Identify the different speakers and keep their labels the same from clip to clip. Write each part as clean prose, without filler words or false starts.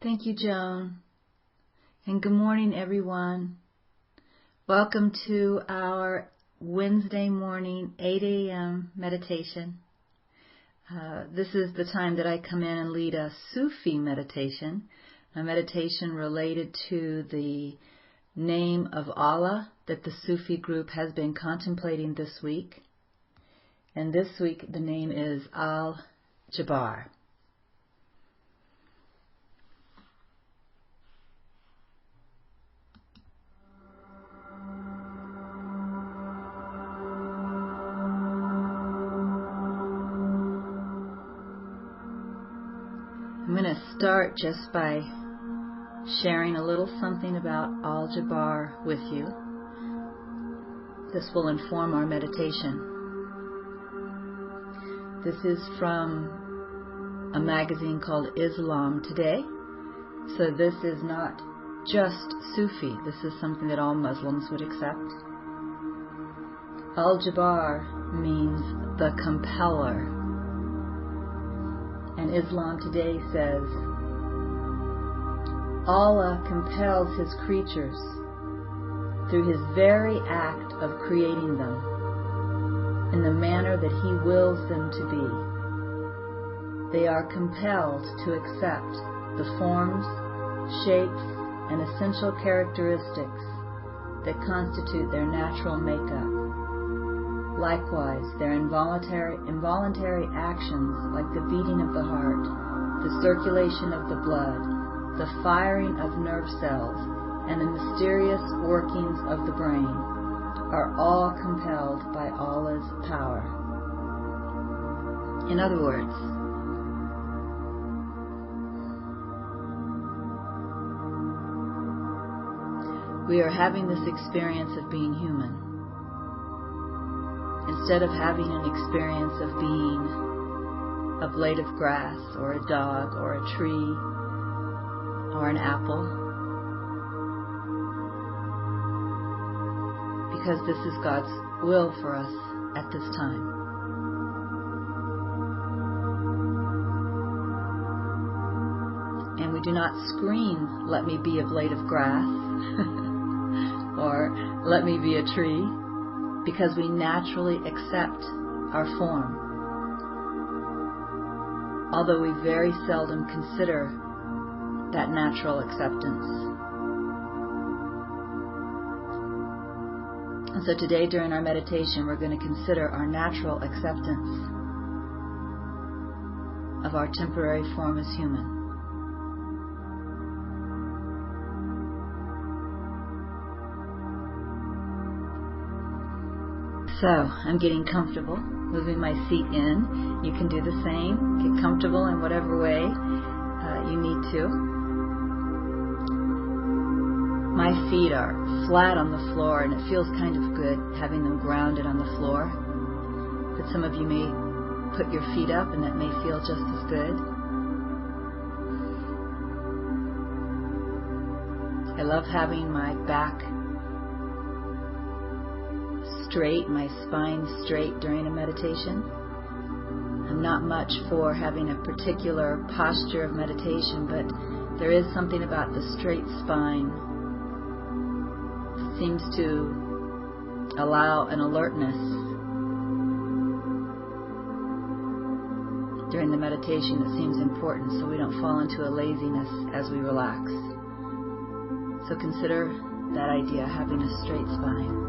Speaker 1: Thank you, Joan. And good morning, everyone. Welcome to our Wednesday morning, 8 a.m. meditation. This is the time that I come in and lead a Sufi meditation, a meditation related to the name of Allah that the Sufi group has been contemplating this week. And this week the name is Al-Jabbar. I'm going to start just by sharing a little something about Al-Jabbar with you. This will inform our meditation. This is from a magazine called Islam Today. So this is not just Sufi. This is something that all Muslims would accept. Al-Jabbar means the compeller. And Islam Today says, Allah compels His creatures through His very act of creating them in the manner that He wills them to be. They are compelled to accept the forms, shapes, and essential characteristics that constitute their natural makeup. Likewise, their involuntary actions, like the beating of the heart, the circulation of the blood, the firing of nerve cells, and the mysterious workings of the brain, are all compelled by Allah's power. In other words, we are having this experience of being human, instead of having an experience of being a blade of grass or a dog or a tree or an apple, because this is God's will for us at this time. And we do not scream, "Let me be a blade of grass," or "Let me be a tree," because we naturally accept our form, although we very seldom consider that natural acceptance. And so today during our meditation we're going to consider our natural acceptance of our temporary form as human. So, I'm getting comfortable, moving my seat in. You can do the same. Get comfortable in whatever way you need to. My feet are flat on the floor, and it feels kind of good having them grounded on the floor. But some of you may put your feet up, and that may feel just as good. I love having my back straight, my spine straight during a meditation. I'm not much for having a particular posture of meditation, but there is something about the straight spine that seems to allow an alertness during the meditation that seems important, so we don't fall into a laziness as we relax. So consider that idea, having a straight spine.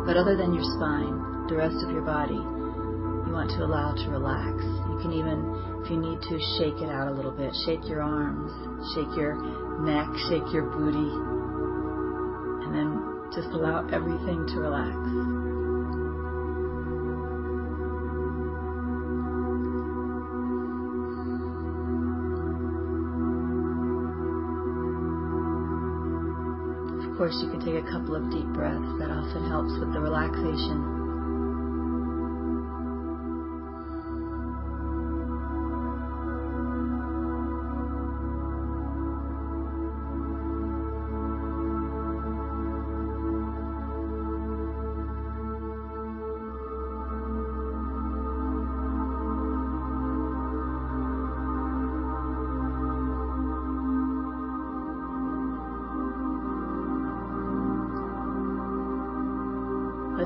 Speaker 1: But other than your spine, the rest of your body, you want to allow to relax. You can even, if you need to, shake it out a little bit. Shake your arms, shake your neck, shake your booty, and then just allow everything to relax. Of course, you can take a couple of deep breaths. That often helps with the relaxation.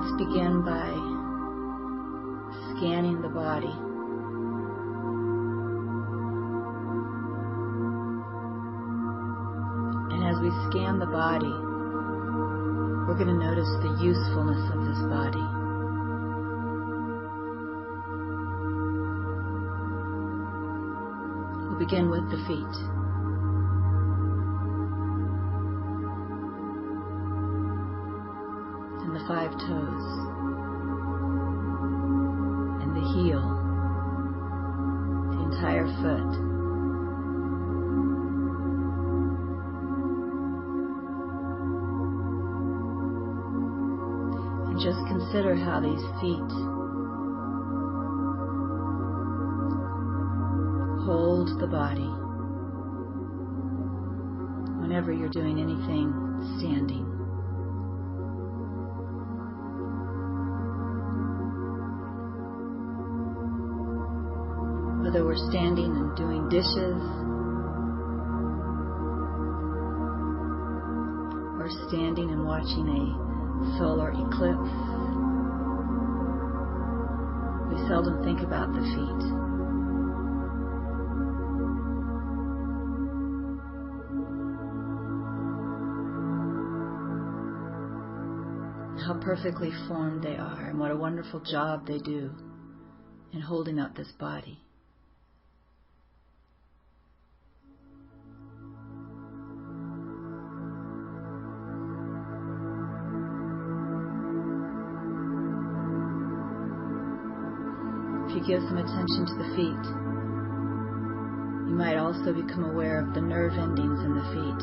Speaker 1: Let's begin by scanning the body. And as we scan the body, we're going to notice the usefulness of this body. We'll begin with the feet. And the 5 toes. And the heel. The entire foot. Just consider how these feet hold the body whenever you're doing anything standing. Whether we're standing and doing dishes, or standing and watching a solar eclipse, we seldom think about the feet. How perfectly formed they are, and what a wonderful job they do in holding up this body. If you give some attention to the feet, you might also become aware of the nerve endings in the feet.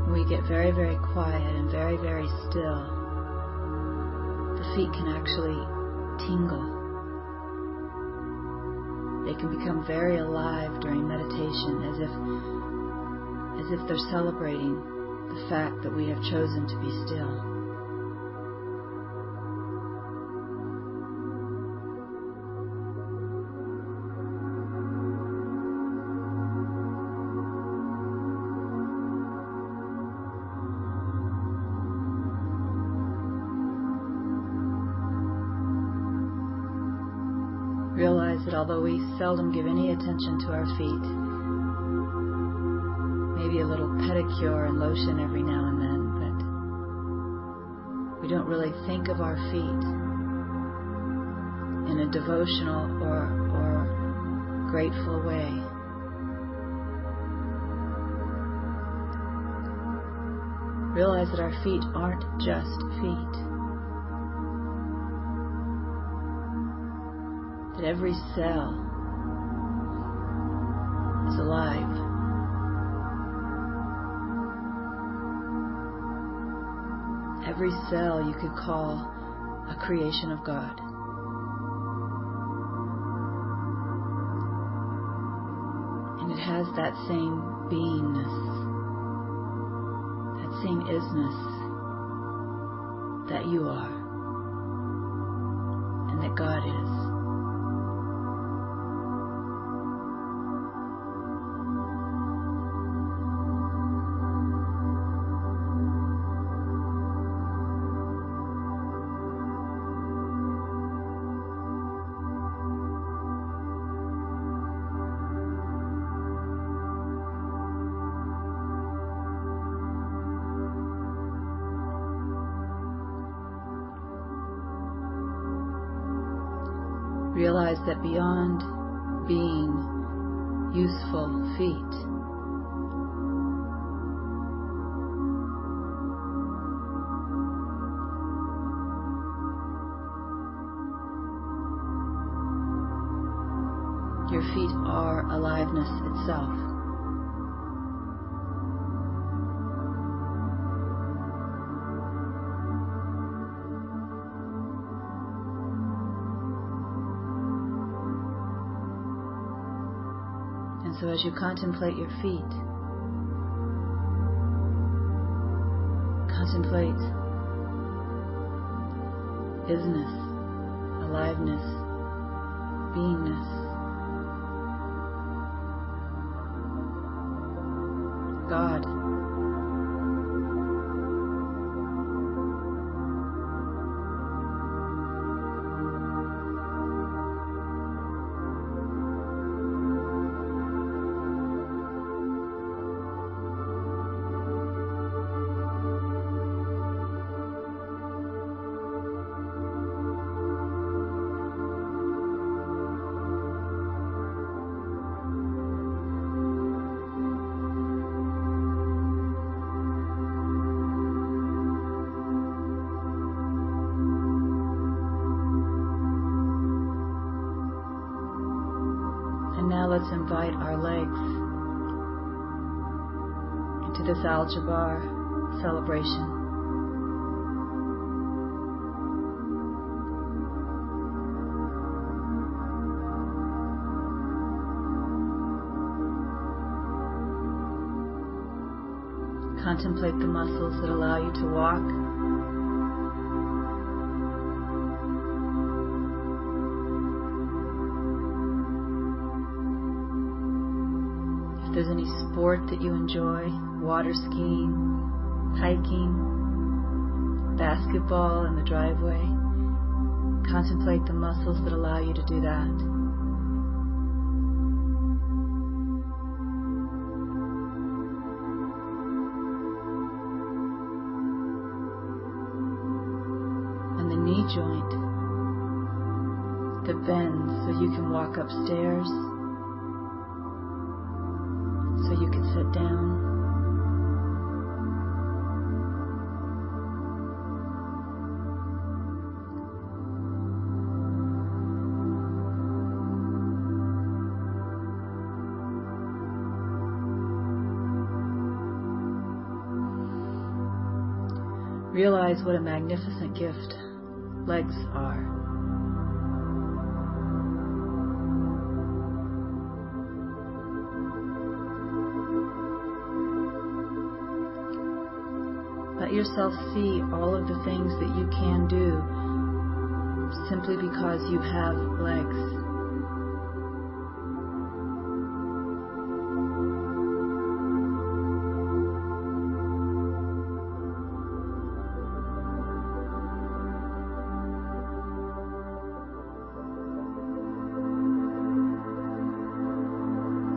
Speaker 1: When we get very, very quiet and very, very still, the feet can actually tingle. They can become very alive during meditation, as if they're celebrating the fact that we have chosen to be still. Realize that although we seldom give any attention to our feet, maybe a little pedicure and lotion every now and then, but we don't really think of our feet in a devotional or grateful way. Realize that our feet aren't just feet. That every cell is alive. Every cell you could call a creation of God. And it has that same beingness, that same isness that you are, and that God is. Realize that beyond being useful feet, your feet are aliveness itself. So as you contemplate your feet, contemplate isness, aliveness, beingness. God. Now let's invite our legs into this Al-Jabbar celebration. Contemplate the muscles that allow you to walk. If there's any sport that you enjoy, water skiing, hiking, basketball in the driveway, contemplate the muscles that allow you to do that. And the knee joint that bends so you can walk upstairs, so you can sit down. Realize what a magnificent gift legs are. Let yourself see all of the things that you can do simply because you have legs.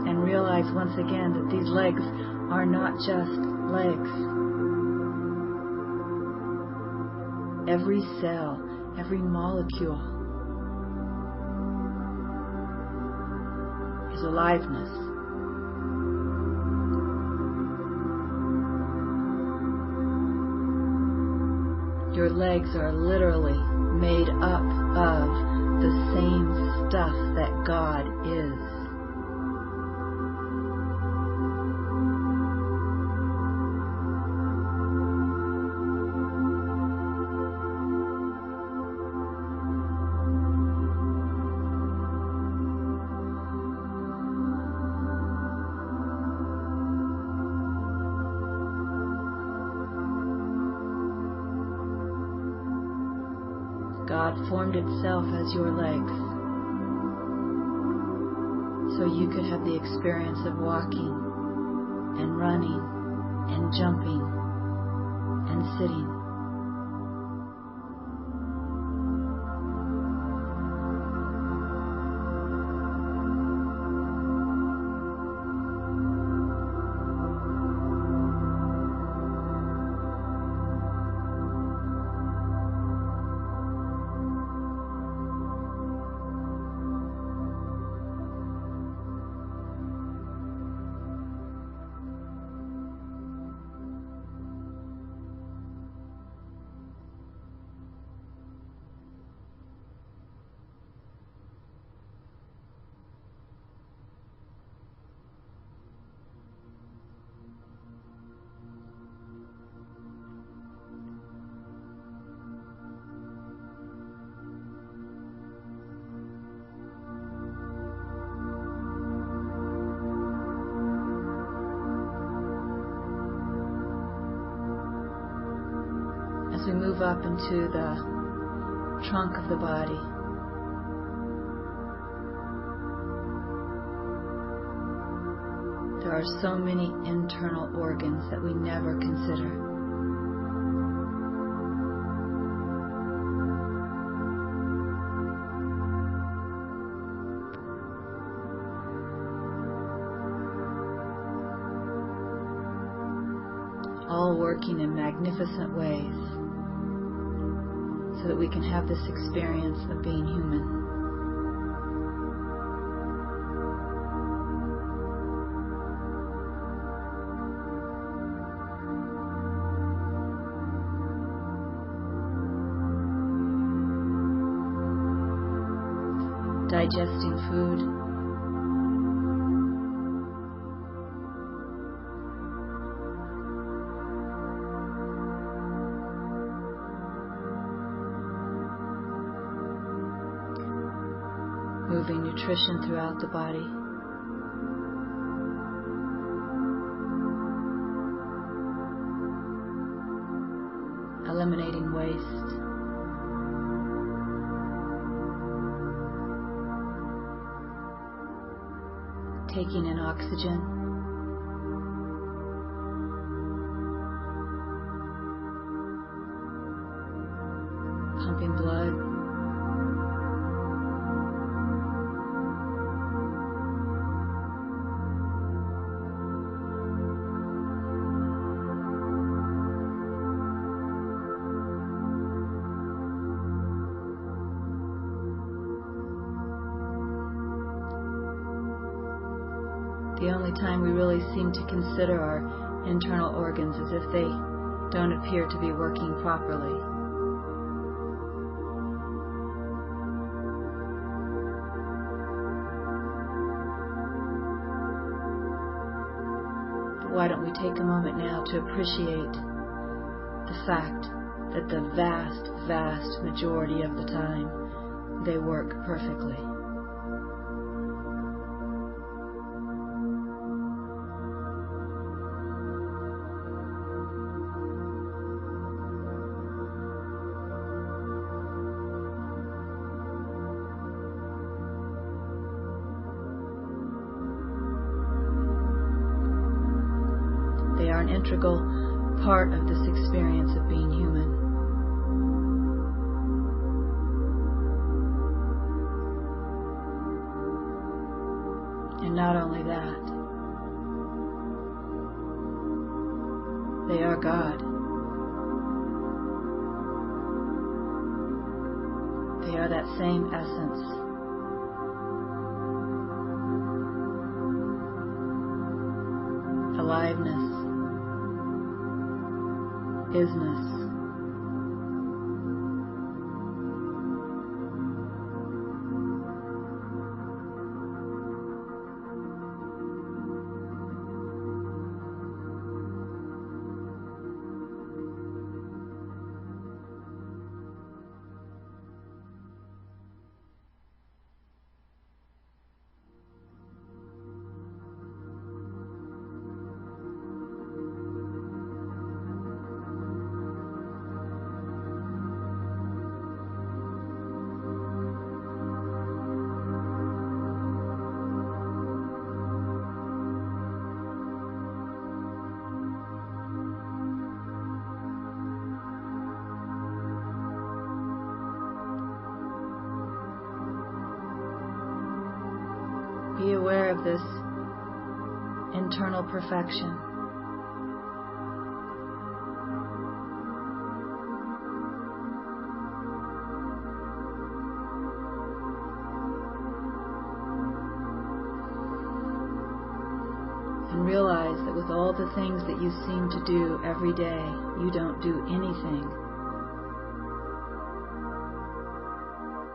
Speaker 1: And realize once again that these legs are not just legs. Every cell, every molecule is aliveness. Your legs are literally made up of the same stuff that God is. God formed itself as your legs so you could have the experience of walking and running and jumping and sitting. As we move up into the trunk of the body, there are so many internal organs that we never consider. All working in magnificent ways so that we can have this experience of being human. Digesting food, moving nutrition throughout the body, eliminating waste, taking in oxygen, pumping blood, the only time we really seem to consider our internal organs is if they don't appear to be working properly. But why don't we take a moment now to appreciate the fact that the vast, vast majority of the time they work perfectly. They are an integral part of this experience of being human. And not only that, they are God. They are that same essence. Aliveness. Isness. Be aware of this internal perfection. And realize that with all the things that you seem to do every day, you don't do anything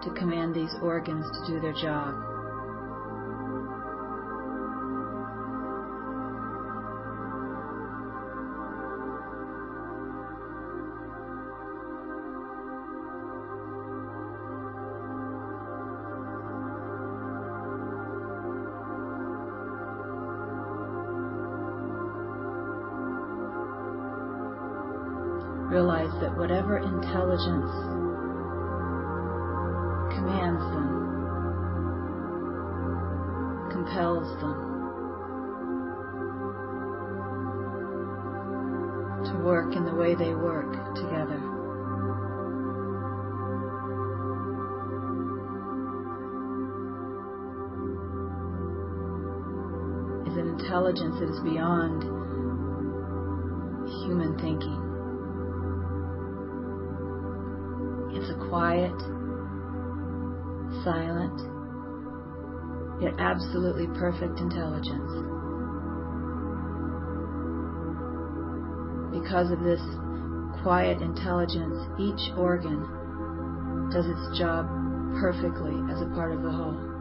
Speaker 1: to command these organs to do their job. Realize that whatever intelligence commands them, compels them, work in the way they work together. Is an intelligence that is beyond human thinking. It's a quiet, silent, yet absolutely perfect intelligence. Because of this quiet intelligence, each organ does its job perfectly as a part of the whole.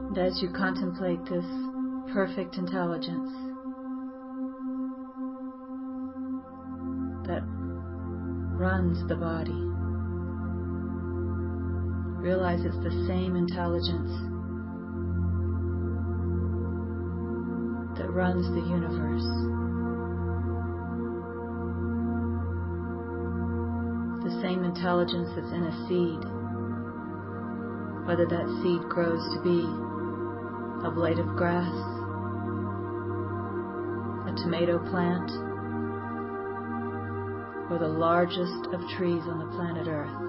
Speaker 1: And as you contemplate this perfect intelligence that runs the body, realize it's the same intelligence that runs the universe. The same intelligence that's in a seed, whether that seed grows to be a blade of grass, a tomato plant, or the largest of trees on the planet Earth.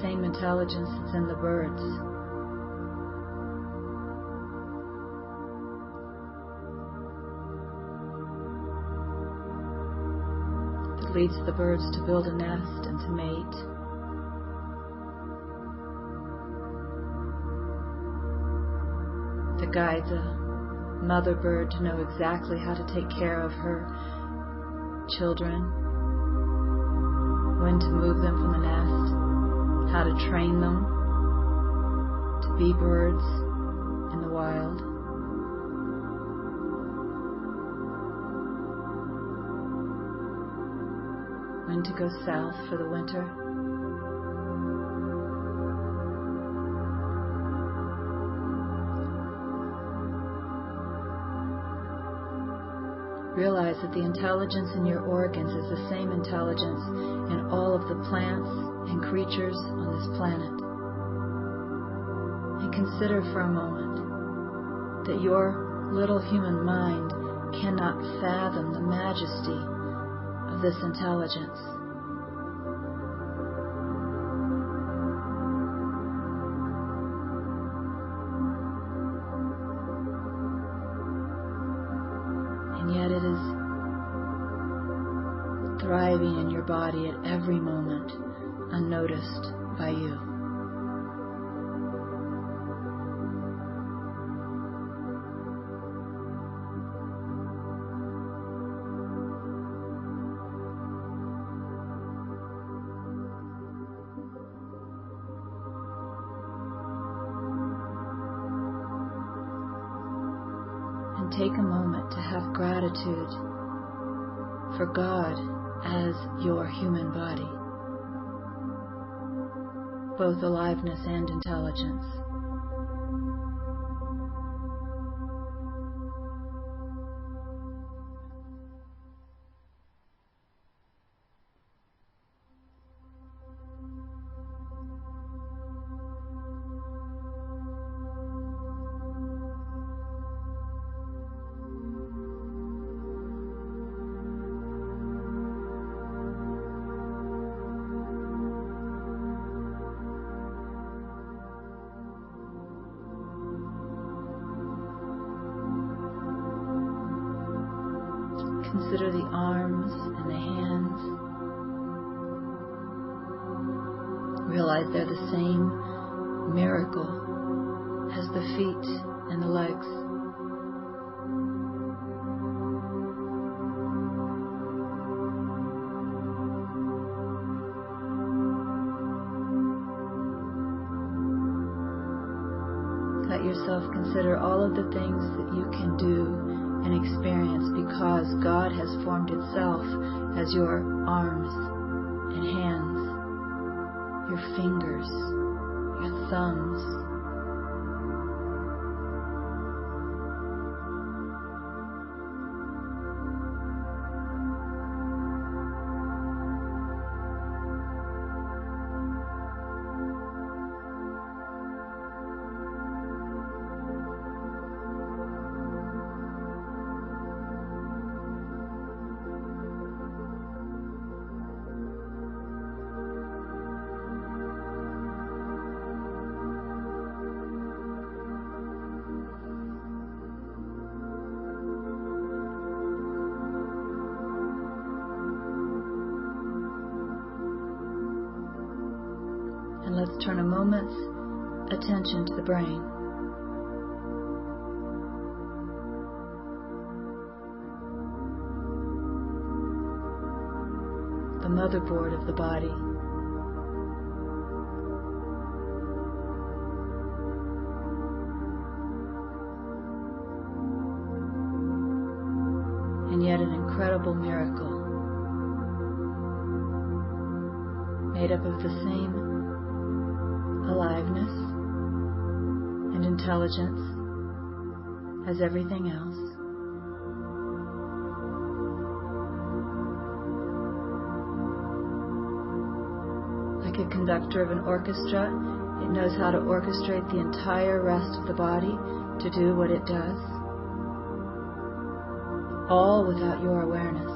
Speaker 1: Same intelligence that's in the birds. That leads the birds to build a nest and to mate. That guides a mother bird to know exactly how to take care of her children, when to move them from the nest, how to train them to be birds in the wild. When to go south for the winter. Realize that the intelligence in your organs is the same intelligence in all of the plants and creatures on this planet. And consider for a moment that your little human mind cannot fathom the majesty of this intelligence. And yet it is thriving in your body at every moment, unnoticed by you. And take a moment to have gratitude for God as your human body, both aliveness and intelligence. Consider the arms and the hands. Realize they're the same miracle as the feet and the legs. Let yourself consider all of the things that you can do and experience because God has formed itself as your arms and hands, your fingers, your thumbs. And let's turn a moment's attention to the brain. The motherboard of the body. And yet an incredible miracle, made up of the same aliveness and intelligence as everything else. Like a conductor of an orchestra, it knows how to orchestrate the entire rest of the body to do what it does, all without your awareness,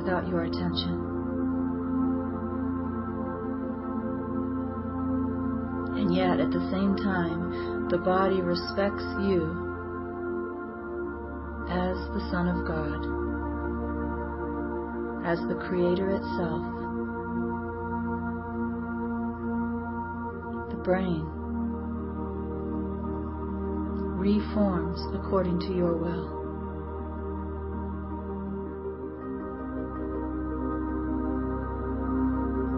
Speaker 1: without your attention. And yet, at the same time, the body respects you as the Son of God, as the Creator itself. The brain reforms according to your will.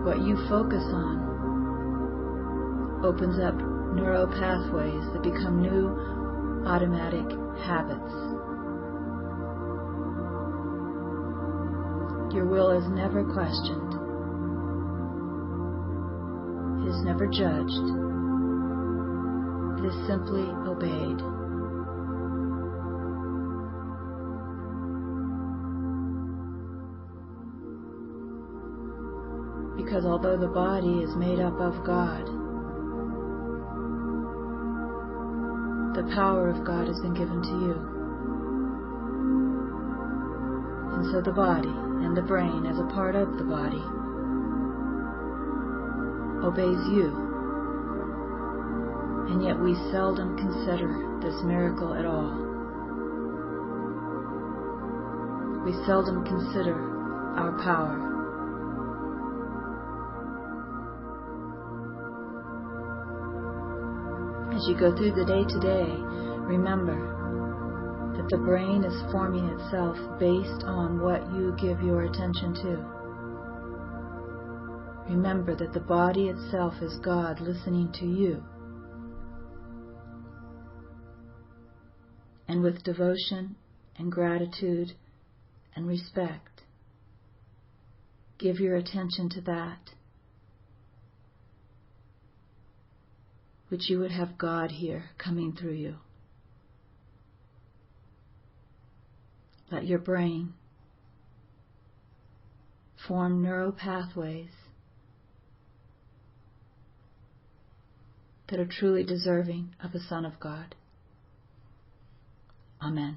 Speaker 1: What you focus on opens up neural pathways that become new automatic habits. Your will is never questioned. It is never judged. It is simply obeyed. Because although the body is made up of God, the power of God has been given to you. And so the body and the brain, as a part of the body, obeys you. And yet we seldom consider this miracle at all. We seldom consider our power. As you go through the day-to-day, remember that the brain is forming itself based on what you give your attention to. Remember that the body itself is God listening to you. And with devotion and gratitude and respect, give your attention to that, which you would have God here coming through you. Let your brain form neural pathways that are truly deserving of a Son of God. Amen.